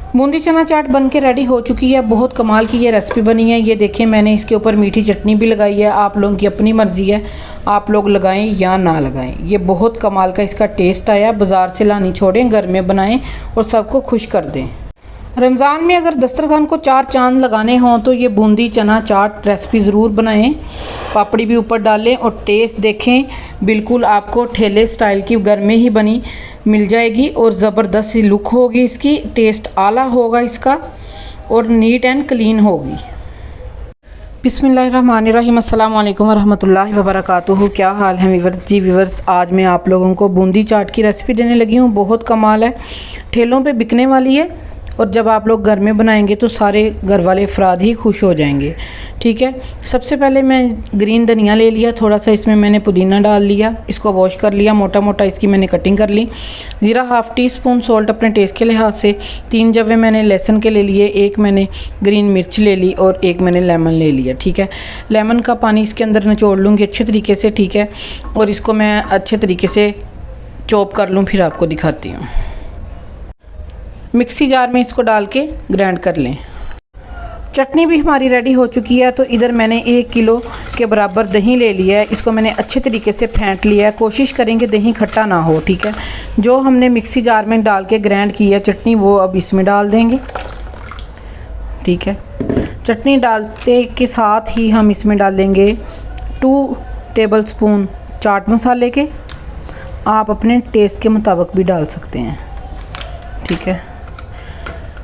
बूंदी चना चाट बन के रेडी हो चुकी है। बहुत कमाल की ये रेसिपी बनी है। ये देखें, मैंने इसके ऊपर मीठी चटनी भी लगाई है। आप लोगों की अपनी मर्ज़ी है, आप लोग लगाएं या ना लगाएं। ये बहुत कमाल का इसका टेस्ट आया। बाज़ार से लानी छोड़ें, घर में बनाएं और सबको खुश कर दें। रमज़ान में अगर दस्तरखान को 4 चांद लगाने हों तो ये बूंदी चना चाट रेसिपी ज़रूर बनाएं। पापड़ी भी ऊपर डालें और टेस्ट देखें, बिल्कुल आपको ठेले स्टाइल की घर में ही बनी मिल जाएगी और ज़बरदस्त सी लुक होगी इसकी। टेस्ट आला होगा इसका और नीट एंड क्लीन होगी। बिस्मिल्लाहिर्रहमानिर्रहीम, अस्सलाम वालेकुम वरहमतुल्लाहि वबरकातुहू। क्या हाल है व्यूअर्स? जी व्यूअर्स, आज मैं आप लोगों को बूंदी चाट की रेसिपी देने लगी हूँ। बहुत कमाल है, ठेलों पे बिकने वाली है और जब आप लोग घर में बनाएंगे तो सारे घर वाले अफराद ही खुश हो जाएंगे। ठीक है, सबसे पहले मैं ग्रीन धनिया ले लिया, थोड़ा सा इसमें मैंने पुदीना डाल लिया, इसको वॉश कर लिया, मोटा मोटा इसकी मैंने कटिंग कर ली। ज़ीरा हाफ़ टी स्पून, सॉल्ट अपने टेस्ट के लिहाज से, 3 जवे मैंने लहसुन के ले लिए, 1 मैंने ग्रीन मिर्च ले ली और 1 मैंने लेमन ले लिया। ठीक है, लेमन का पानी इसके अंदर निचोड़ लूँगी अच्छे तरीके से। ठीक है, और इसको मैं अच्छे तरीके से चॉप कर लूँ, फिर आपको दिखाती हूँ। मिक्सी जार में इसको डाल के ग्राइंड कर लें। चटनी भी हमारी रेडी हो चुकी है। तो इधर मैंने 1 किलो के बराबर दही ले लिया है। इसको मैंने अच्छे तरीके से फेंट लिया है। कोशिश करेंगे दही खट्टा ना हो। ठीक है, जो हमने मिक्सी जार में डाल के ग्राइंड की है चटनी, वो अब इसमें डाल देंगे। ठीक है, चटनी डालते के साथ ही हम इसमें डालेंगे 2 टेबल स्पून चाट मसाले के। आप अपने टेस्ट के मुताबिक भी डाल सकते हैं। ठीक है,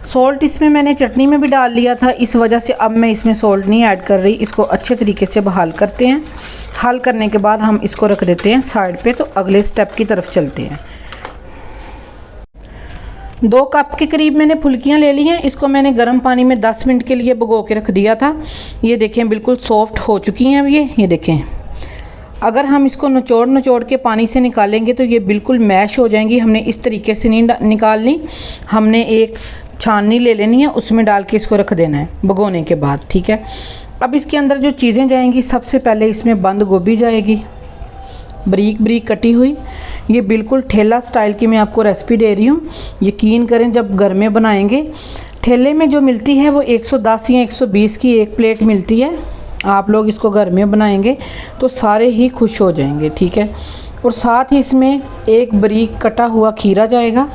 सॉल्ट इसमें मैंने चटनी में भी डाल लिया था, इस वजह से अब मैं इसमें सॉल्ट नहीं ऐड कर रही। इसको अच्छे तरीके से बहाल करते हैं। हल करने के बाद हम इसको रख देते हैं साइड पे। तो अगले स्टेप की तरफ चलते हैं। 2 कप के करीब मैंने फुल्कियाँ ले ली हैं। इसको मैंने गर्म पानी में 10 मिनट के लिए भिगो के रख दिया था। ये देखें, बिल्कुल सॉफ्ट हो चुकी हैं अब ये देखें। अगर हम इसको निचोड़ के पानी से निकालेंगे तो ये बिल्कुल मैश हो जाएंगी। हमने इस तरीके से नहीं निकालनी, हमने एक छाननी ले लेनी है, उसमें डाल के इसको रख देना है भिगोने के बाद। ठीक है, अब इसके अंदर जो चीज़ें जाएंगी, सबसे पहले इसमें बंद गोभी जाएगी, बारीक बारीक कटी हुई। ये बिल्कुल ठेला स्टाइल की मैं आपको रेसिपी दे रही हूँ। यकीन करें, जब घर में बनाएंगे, ठेले में जो मिलती है वो 110 या 120 की एक प्लेट मिलती है। आप लोग इसको घर में बनाएंगे तो सारे ही खुश हो जाएंगे। ठीक है, और साथ ही इसमें एक बारीक कटा हुआ खीरा जाएगा।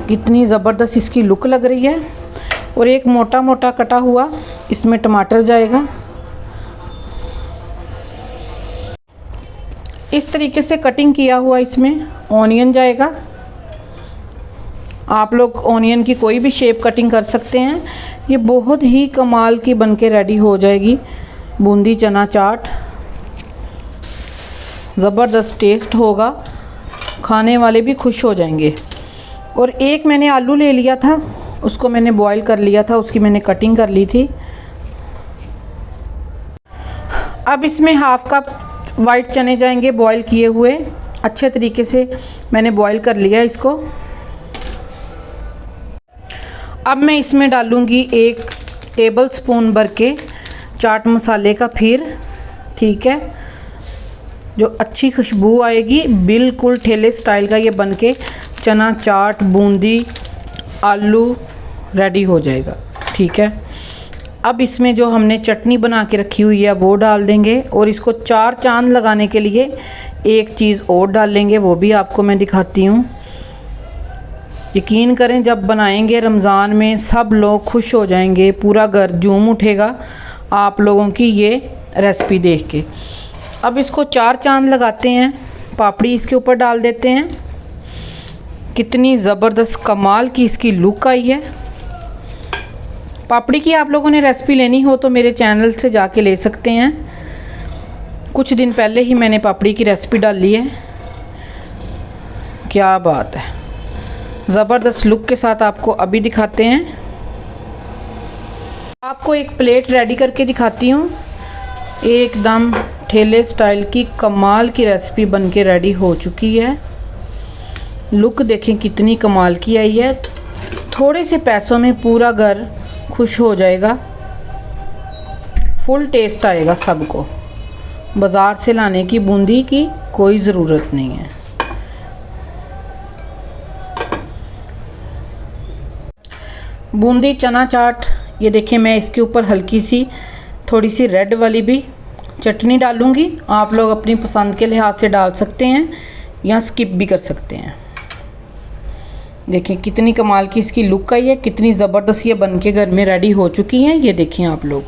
कितनी ज़बरदस्त इसकी लुक लग रही है। और एक मोटा मोटा कटा हुआ इसमें टमाटर जाएगा। इस तरीके से कटिंग किया हुआ इसमें ऑनियन जाएगा। आप लोग ऑनियन की कोई भी शेप कटिंग कर सकते हैं। ये बहुत ही कमाल की बनके रेडी हो जाएगी बूंदी चना चाट। ज़बरदस्त टेस्ट होगा, खाने वाले भी खुश हो जाएंगे। और एक मैंने आलू ले लिया था, उसको मैंने बॉईल कर लिया था, उसकी मैंने कटिंग कर ली थी। अब इसमें हाफ़ कप वाइट चने जाएंगे बॉईल किए हुए। अच्छे तरीके से मैंने बॉईल कर लिया इसको। अब मैं इसमें डालूँगी 1 टेबल स्पून भर के चाट मसाले का फिर। ठीक है, जो अच्छी खुशबू आएगी, बिल्कुल ठेले स्टाइल का ये बनके चना चाट बूंदी आलू रेडी हो जाएगा। ठीक है, अब इसमें जो हमने चटनी बना के रखी हुई है वो डाल देंगे और इसको 4 चांद लगाने के लिए एक चीज़ और डाल लेंगे, वो भी आपको मैं दिखाती हूँ। यकीन करें, जब बनाएंगे रमज़ान में सब लोग खुश हो जाएंगे, पूरा घर झूम उठेगा आप लोगों की ये रेसिपी देख के। अब इसको 4 चांद लगाते हैं। पापड़ी इसके ऊपर डाल देते हैं। कितनी ज़बरदस्त कमाल की इसकी लुक आई है। पापड़ी की आप लोगों ने रेसिपी लेनी हो तो मेरे चैनल से जाके ले सकते हैं। कुछ दिन पहले ही मैंने पापड़ी की रेसिपी डाली है। क्या बात है, ज़बरदस्त लुक के साथ आपको अभी दिखाते हैं। आपको एक प्लेट रेडी करके दिखाती हूँ। एकदम ठेले स्टाइल की कमाल की रेसिपी बनके रेडी हो चुकी है। लुक देखें कितनी कमाल की आई है। थोड़े से पैसों में पूरा घर खुश हो जाएगा। फुल टेस्ट आएगा सबको। बाज़ार से लाने की बूंदी की कोई ज़रूरत नहीं है। बूंदी चना चाट, ये देखिए मैं इसके ऊपर हल्की सी थोड़ी सी रेड वाली भी चटनी डालूँगी। आप लोग अपनी पसंद के लिहाज से डाल सकते हैं या स्किप भी कर सकते हैं। देखिए कितनी कमाल की इसकी लुक आई है, कितनी ज़बरदस्त ये बन के घर में रेडी हो चुकी हैं। ये देखिए आप लोग।